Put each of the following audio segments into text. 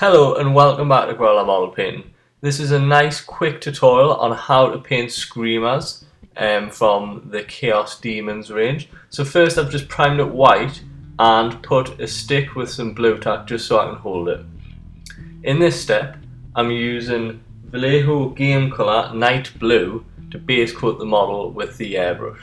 Hello and welcome back to Growler Model Painting. This is a nice quick tutorial on how to paint screamers from the Chaos Daemons range. So first I've just primed it white and put a stick with some blue tack just so I can hold it. In this step I'm using Vallejo Game Colour Night Blue to base coat the model with the airbrush.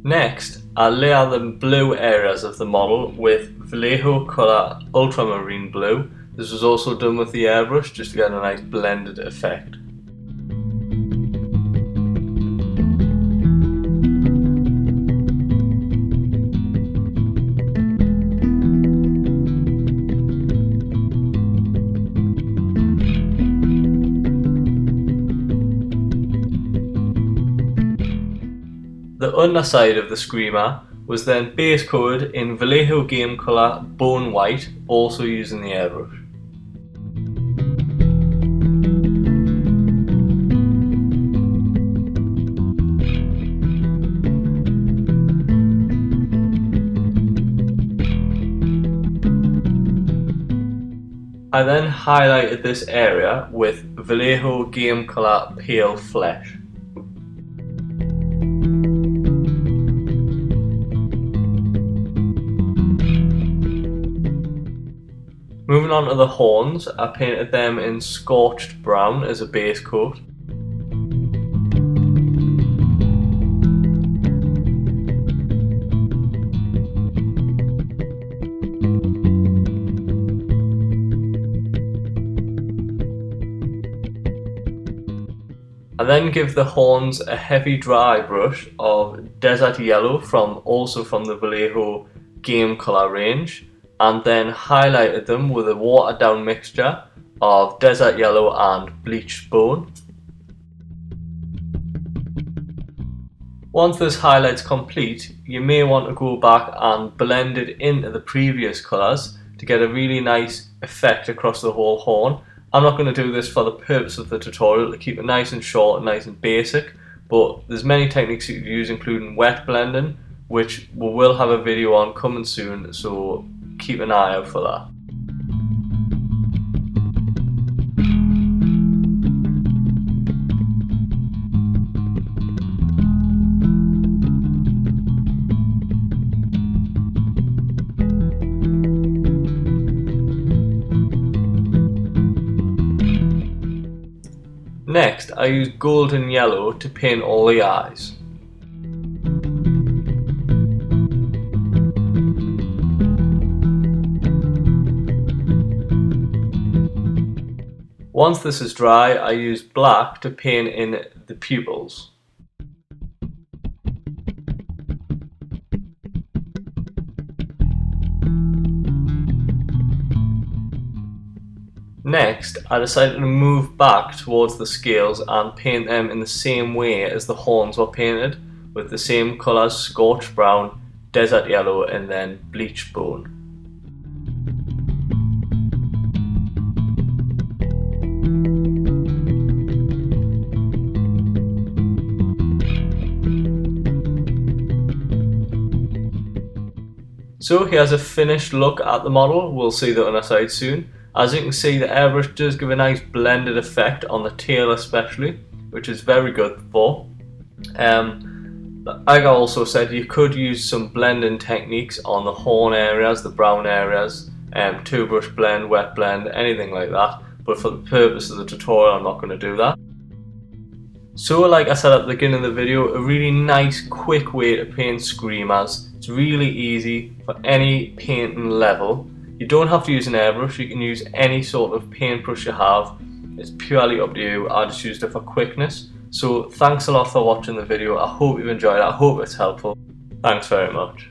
Next, I'll layer the blue areas of the model with Vallejo colour Ultramarine blue. This was also done with the airbrush just to get a nice blended effect. The underside of the screamer was then base coated in Vallejo Game Colour Bonewhite, also using the airbrush. I then highlighted this area with Vallejo Game Colour Pale Flesh. Moving on to the horns, I painted them in scorched brown as a base coat. I then give the horns a heavy dry brush of Desert Yellow also from the Vallejo Game Colour range, and then highlighted them with a watered down mixture of Desert Yellow and Bleached Bone. Once this highlight's complete, you may want to go back and blend it into the previous colours to get a really nice effect across the whole horn. I'm not going to do this for the purpose of the tutorial, to keep it nice and short and nice and basic, but there's many techniques you can use, including wet blending, which we will have a video on coming soon, so keep an eye out for that. Next, I used gold and yellow to paint all the eyes. Once this is dry, I use black to paint in the pupils. Next, I decided to move back towards the scales and paint them in the same way as the horns were painted, with the same colours: scorched brown, desert yellow, and then bleached bone. So here's a finished look at the model. We'll see the underside soon. As you can see, the airbrush does give a nice blended effect on the tail especially, which is very good for. Like I also said, you could use some blending techniques on the horn areas, the brown areas, two brush blend, wet blend, anything like that. But for the purpose of the tutorial, I'm not going to do that. So like I said at the beginning of the video, a really nice quick way to paint screamers. It's really easy for any painting level. You don't have to use an airbrush, you can use any sort of paintbrush you have. It's purely up to you. I just used it for quickness. So thanks a lot for watching the video. I hope you've enjoyed it. I hope it's helpful. Thanks very much.